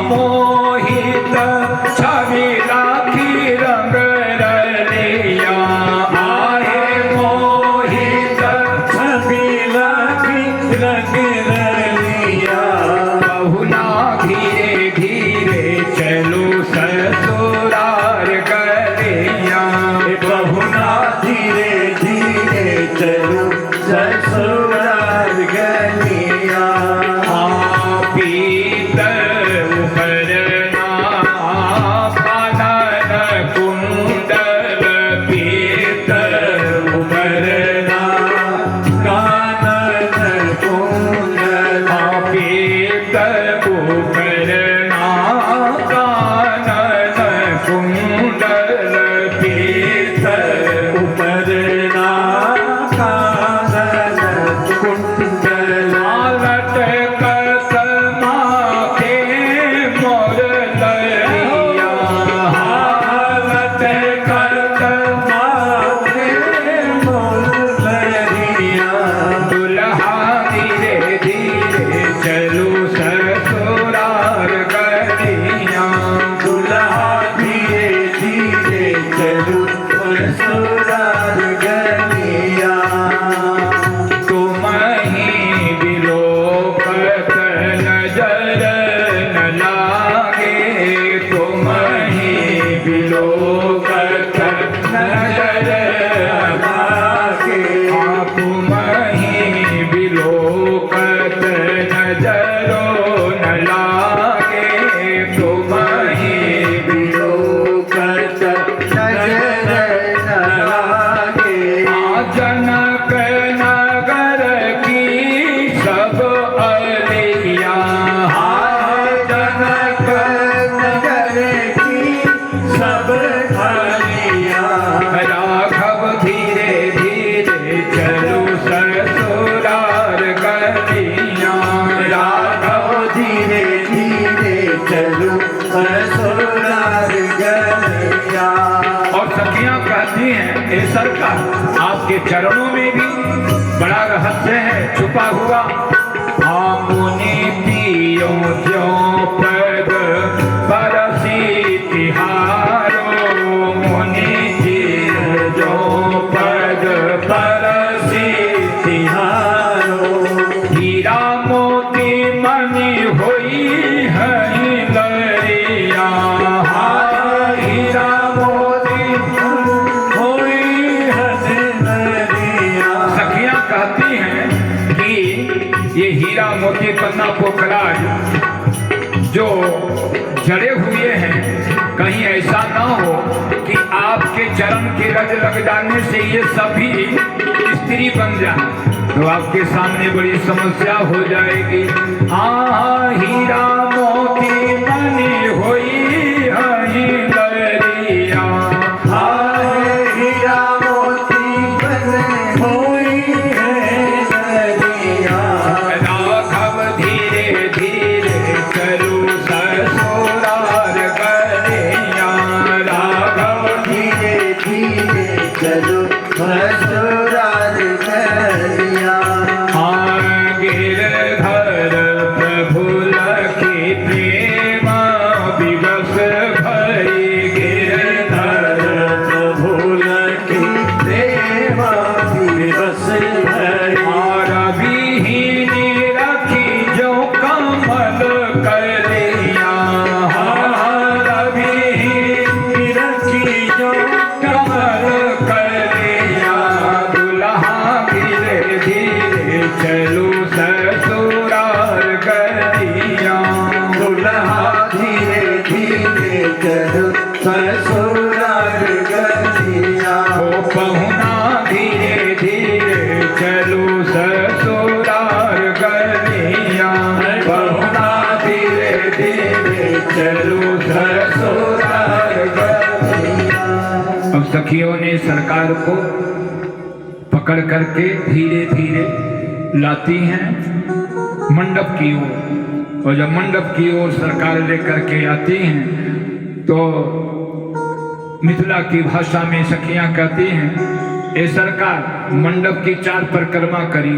मोहित छवि राखी रंग रलिया आए मोहित छवि राखी रंग रलिया बहुना धीरे धीरे चलो ससुरार गलिया बहुना धीरे धीरे चलो ससुरार गलिया सरकार आपके चरणों में भी बड़ा रहस्य है छुपा हुआ मुनि पियो क्यों पद बरसी तिहारो मुनि जो पद बरसी तिहारो हीरा मोती मणि हुई है लरिया हीरा मोती ये हीरा मोती पन्ना पोखराज जो जड़े हुए हैं कहीं ऐसा ना हो कि आपके चरण के रज लग जाने से ये सभी स्त्री बन जाए तो आपके सामने बड़ी समस्या हो जाएगी। हाँ हीरा मोती बनी हुई है लरिया हीरा मोती बनी हुई सखियों ने सरकार को पकड़ करके धीरे धीरे लाती हैं मंडप की ओर और जब मंडप की ओर सरकार लेकर के आती हैं तो मिथिला की भाषा में सखियां कहती हैं ये सरकार मंडप की 4 परिक्रमा करी।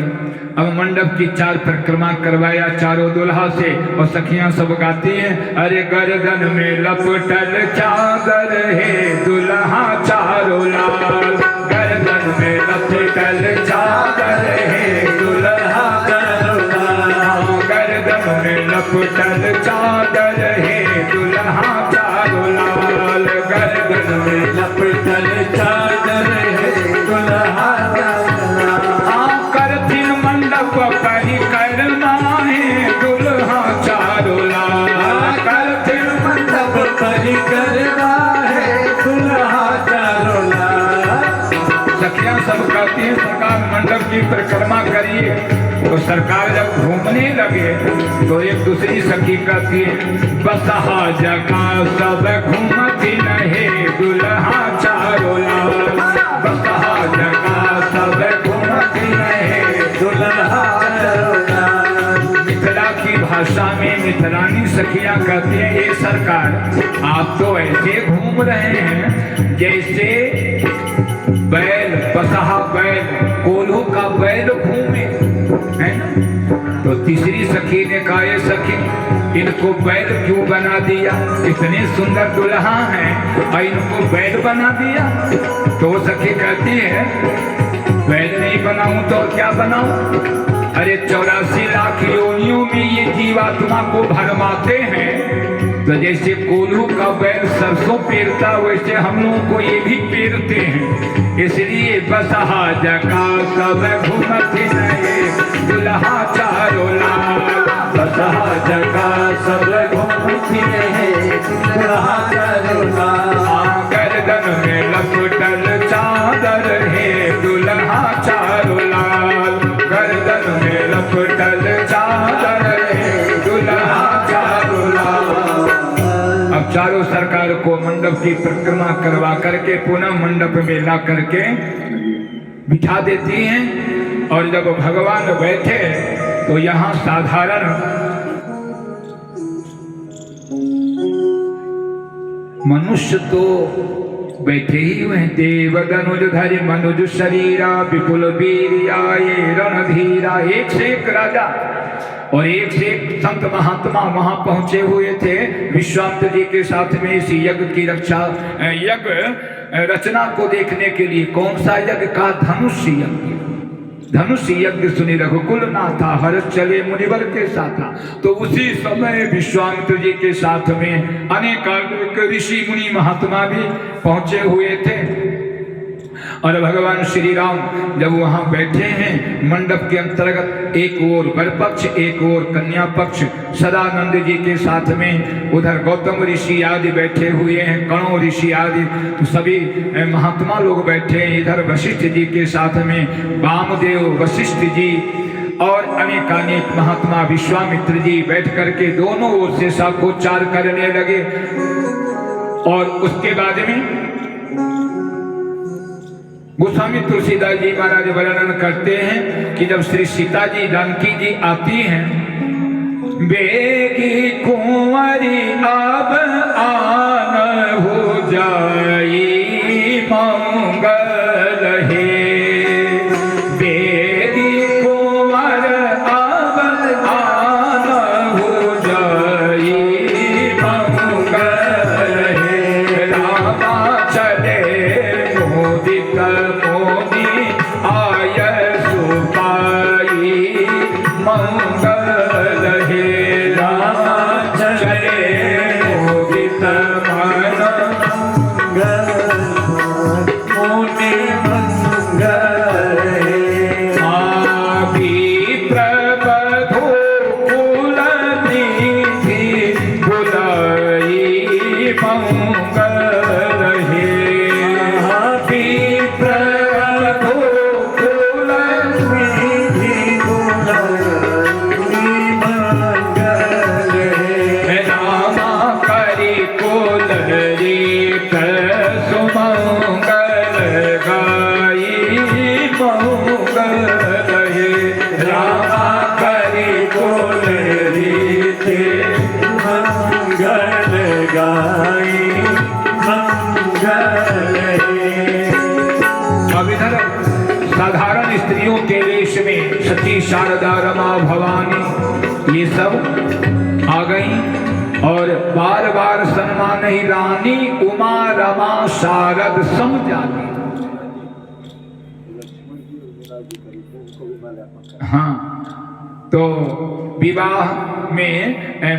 अब मंडप की 4 परिक्रमा करवाया चारों दुल्हा से, और सखियां सब गाती हैं, अरे गर्दन में लपटल चादर है दुल्हा चारों लाल, गर्दन में लपटल चादर है दुल्हा चारों लाल, गर्दन में लपटल चादर है दुल्हा चारों लाल, गर्दन में लपटल चादर है दुल्हा चारों लाल। करथिन मंडप परिक्रमा है दुल्हा चारों लाल, करथिन मंडप परिक्रमा है दुल्हा चारों लाल। सखियां सब कहती हैं सरकार मंडप की परिक्रमा करिए। तो सरकार जब घूमने लगे तो एक दूसरी सखी कहती है, बसहा जगह सब घूमती रहे दुल्हा चारों लाल, बसहा जगह सब घूमती रहे दुल्हा चारों लाल। मिथिला की भाषा में मिथिलानी सखियां कहती हैं, ये सरकार आप तो ऐसे घूम रहे हैं जैसे बैल, बसहा बैल, कोल्हू का बैल घूमे, है ना। तो तीसरी सखी ने कहा, ये सखी इनको बैल क्यों बना दिया, इतने सुंदर दुल्हा हैं और इनको बैल बना दिया। तो सखी कहती है, बैल नहीं बनाऊं तो क्या बनाऊं, अरे 84 लाख योनियों में ये जीवात्मा को भरमाते हैं। तो जैसे कोल्हू का बैल सरसों पेरता वैसे हम लोगों को ये भी पेरते हैं, इसलिए बसहा जगह सब घूमते रहे दुल्हा चारों लाल, बसहा जगह सब घूमते रहे दुल्हा चारों लाल, गर्दन में लपटल चादर है दुल्हा चारों लाल, गर्दन में लपटल चादर है दुल्हा चारों लाल। अब चारों सरकार को मंडप की परिक्रमा करवा करके पुनः मंडप में ला करके बिठा देती हैं। और जब भगवान बैठे तो यहाँ साधारण मनुष्य तो बैठे ही हुए, देव धनुज धरि मनुज शरीरा विपुल वीर्या ये रणधीरा। एक से एक राजा और एक से एक संत महात्मा वहां पहुंचे हुए थे विश्वामित्र जी के साथ में इस यज्ञ की यज्ञ रचना को देखने के लिए। कौन सा यज्ञ का, धनुष यज्ञ। धनुष यज्ञ सुनी रघुकुल नाथा हर्ष चले मुनिवर के साथा। तो उसी समय विश्वामित्र जी के साथ में अनेक ऋषि मुनि महात्मा भी पहुंचे हुए थे। और भगवान श्री राम जब वहां बैठे हैं मंडप के अंतर्गत, एक ओर वर पक्ष एक ओर कन्या पक्ष, सदानंद जी के साथ में उधर गौतम ऋषि आदि बैठे हुए हैं, कणों ऋषि आदि तो सभी महात्मा लोग बैठे हैं। इधर वशिष्ठ जी के साथ में वामदेव वशिष्ठ जी और अनेकानेक महात्मा विश्वामित्र जी बैठ करके दोनों ओर से शाखोच्चार करने लगे। और उसके बाद में गोस्वामी तुलसीदास जी महाराज वर्णन करते हैं कि जब श्री सीता जी जानकी जी आती हैं, बेगी कुंवरी अब आन हो जाई मंगल हे, बेगी कुंवर अब आन हो जाई मंगल हे, रामा चले मोदित मोदी आय सुपाई मंगल हे, रामा चले मोदित मन मोनि मंगल हे, आभि प्रबधो कुल निधि बुलाई मंगल हे, शारदा रमा भवानी ये सब आ गई और बार बार सन्मान ही रानी उमा रमा शारद समझानी। हाँ, तो विवाह में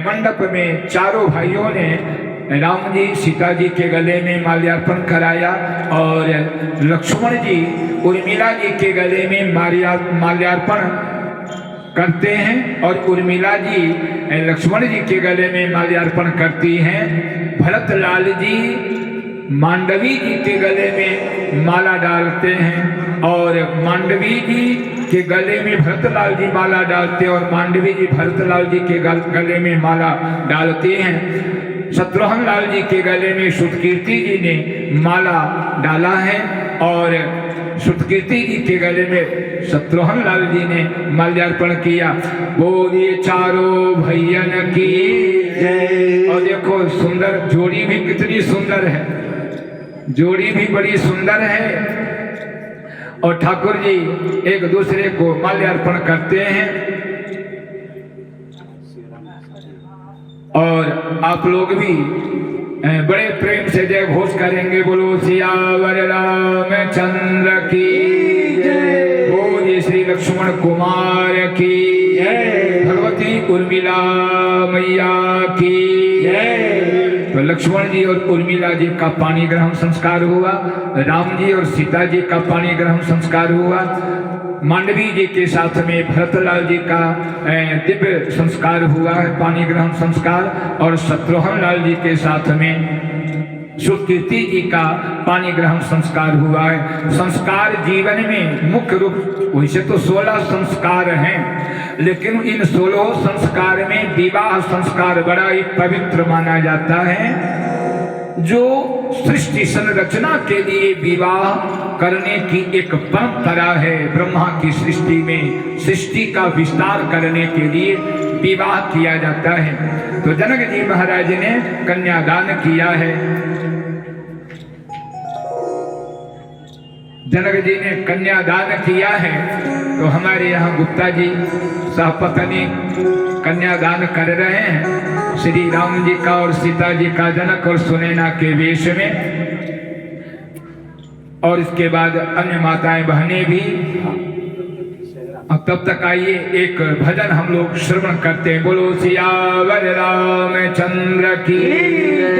मंडप में चारों भाइयों ने राम जी सीता जी के गले में माल्यार्पण कराया और लक्ष्मण जी उर्मिला जी के गले में माल्यार्पण करते हैं और उर्मिला जी लक्ष्मण जी के गले में माल्यार्पण करती हैं। भरत लाल जी मांडवी जी के गले में माला डालते हैं और मांडवी जी के गले में भरतलाल जी माला डालते हैं और मांडवी जी भरतलाल जी के गले में माला डालते हैं। शत्रुघ्न लाल जी के गले में श्रुतकीर्ति जी ने माला डाला है और श्रुतकीर्ति जी के गले में शत्रुघ्न लाल जी ने माल्यार्पण किया। बोलिए चारों भैयन की जय। और देखो सुंदर जोड़ी भी कितनी सुंदर है, जोड़ी भी बड़ी सुंदर है और ठाकुर जी एक दूसरे को माल्यार्पण करते हैं। और आप लोग भी बड़े प्रेम से जय घोष करेंगे, बोलो सियावर रामचंद्र की जय, बोलिए श्री लक्ष्मण कुमार की जय, भगवती उर्मिला मैया की जय। तो लक्ष्मण जी और उर्मिला जी का पानी ग्रहण संस्कार हुआ, राम जी और सीता जी का पानी ग्रहण संस्कार हुआ, मांडवी जी के साथ में भरतलाल जी का दिव्य संस्कार हुआ है पानी ग्रहण संस्कार, और शत्रुघ्न लाल जी के साथ में श्रुतकीर्ति जी का पानी ग्रहण संस्कार हुआ है। संस्कार जीवन में मुख्य रूप वैसे तो 16 संस्कार हैं, लेकिन इन 16 संस्कार में विवाह संस्कार बड़ा ही पवित्र माना जाता है। जो सृष्टि संरचना के लिए विवाह करने की एक परंपरा है, ब्रह्मा की सृष्टि में सृष्टि का विस्तार करने के लिए विवाह किया जाता है। तो जनक जी महाराज ने कन्यादान किया है, जनक जी ने कन्यादान किया है। तो हमारे यहाँ गुप्ता जी सहपत्नी कन्यादान कर रहे हैं श्री राम जी का और सीता जी का जनक और सुनैना के वेश में, और इसके बाद अन्य माताएं बहनें भी। अब तब तक आइए एक भजन हम लोग श्रवण करते हैं, बोलो सियावर रामचंद्र की।